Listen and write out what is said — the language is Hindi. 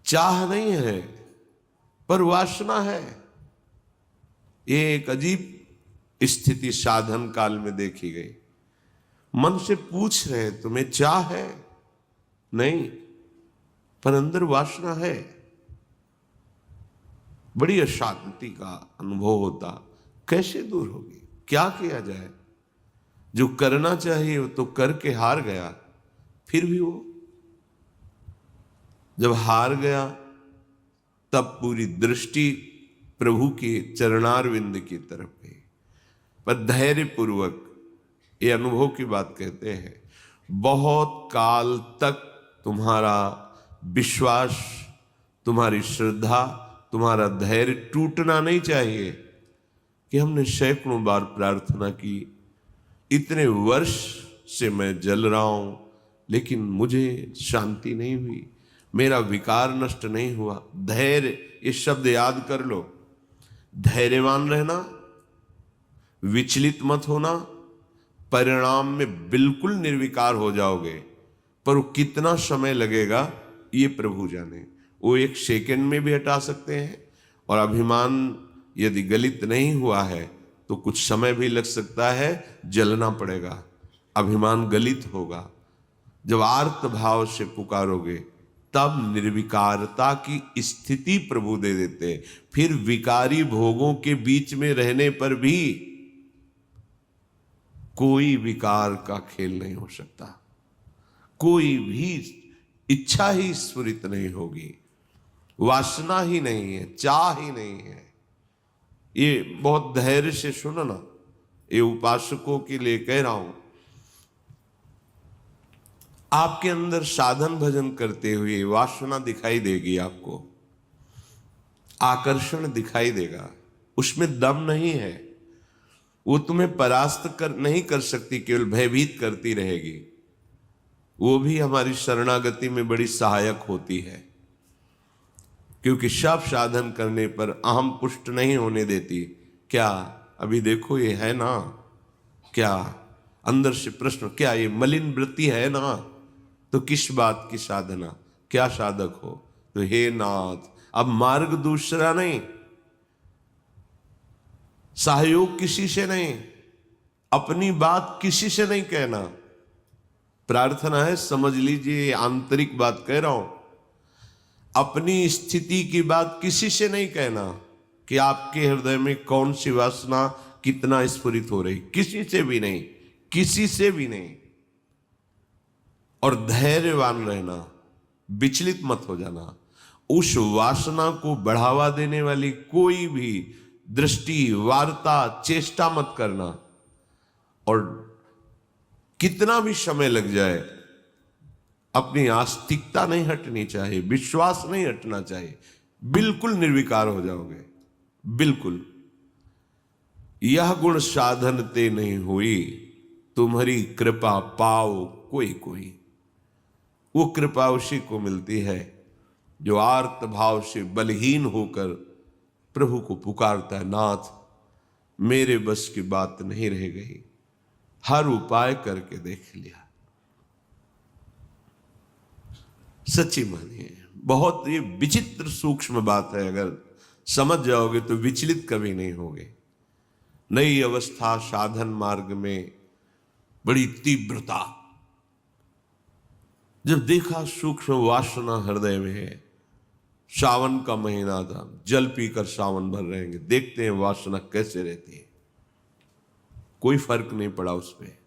चाह नहीं है पर वासना है। ये एक अजीब स्थिति साधन काल में देखी गई। मन से पूछ रहे तुम्हें चाह है? नहीं, पर अंदर वासना है। बड़ी अशांति का अनुभव होता। कैसे दूर होगी? क्या किया जाए? जो करना चाहिए वो तो करके हार गया। फिर भी वो जब हार गया तब पूरी दृष्टि प्रभु के चरणारविंद की तरफ गई। पर धैर्य पूर्वक, ये अनुभव की बात कहते हैं, बहुत काल तक तुम्हारा विश्वास, तुम्हारी श्रद्धा, तुम्हारा धैर्य टूटना नहीं चाहिए। कि हमने सैकड़ों बार प्रार्थना की, इतने वर्ष से मैं जल रहा हूं लेकिन मुझे शांति नहीं हुई, मेरा विकार नष्ट नहीं हुआ। धैर्य, ये शब्द याद कर लो। धैर्यवान रहना, विचलित मत होना, परिणाम में बिल्कुल निर्विकार हो जाओगे। पर वो कितना समय लगेगा ये प्रभु जाने। वो एक सेकंड में भी हटा सकते हैं। और अभिमान यदि गलित नहीं हुआ है तो कुछ समय भी लग सकता है, जलना पड़ेगा, अभिमान गलित होगा। जब आर्त भाव से पुकारोगे तब निर्विकारता की स्थिति प्रभु दे देते। फिर विकारी भोगों के बीच में रहने पर भी कोई विकार का खेल नहीं हो सकता, कोई भी इच्छा ही स्फुरित नहीं होगी, वासना ही नहीं है, चाह ही नहीं है। ये बहुत धैर्य से सुनो ना, ये उपासकों के लिए कह रहा हूं। आपके अंदर साधन भजन करते हुए वासना दिखाई देगी, आपको आकर्षण दिखाई देगा, उसमें दम नहीं है। वो तुम्हें परास्त नहीं कर सकती, केवल भयभीत करती रहेगी। वो भी हमारी शरणागति में बड़ी सहायक होती है, क्योंकि सब साधन करने पर अहम पुष्ट नहीं होने देती। क्या अभी देखो ये है ना, क्या अंदर से प्रश्न, क्या ये मलिन वृत्ति है ना, तो किस बात की साधना, क्या साधक हो? तो हे नाथ, अब मार्ग दूसरा नहीं, सहयोग किसी से नहीं, अपनी बात किसी से नहीं कहना। प्रार्थना है, समझ लीजिए आंतरिक बात कह रहा हूं। अपनी स्थिति की बात किसी से नहीं कहना कि आपके हृदय में कौन सी वासना कितना स्फुरित हो रही, किसी से भी नहीं, किसी से भी नहीं। और धैर्यवान रहना, विचलित मत हो जाना। उस वासना को बढ़ावा देने वाली कोई भी दृष्टि, वार्ता, चेष्टा मत करना। और कितना भी समय लग जाए, अपनी आस्तिकता नहीं हटनी चाहिए, विश्वास नहीं हटना चाहिए। बिल्कुल निर्विकार हो जाओगे, बिल्कुल। यह गुण साधन ते नहीं हुई, तुम्हारी कृपा पाओ कोई कोई। वो कृपा उसी को मिलती है जो आर्त भाव से बलहीन होकर प्रभु को पुकारता है, नाथ मेरे बस की बात नहीं रह गई, हर उपाय करके देख लिया। सच्ची मानिए, बहुत ये विचित्र सूक्ष्म बात है। अगर समझ जाओगे तो विचलित कभी नहीं होगे। नई अवस्था साधन मार्ग में बड़ी तीव्रता, जब देखा सूक्ष्म वासना हृदय में है। सावन का महीना था, जल पीकर सावन भर रहेंगे, देखते हैं वासना कैसे रहती है। कोई फर्क नहीं पड़ा उस पर।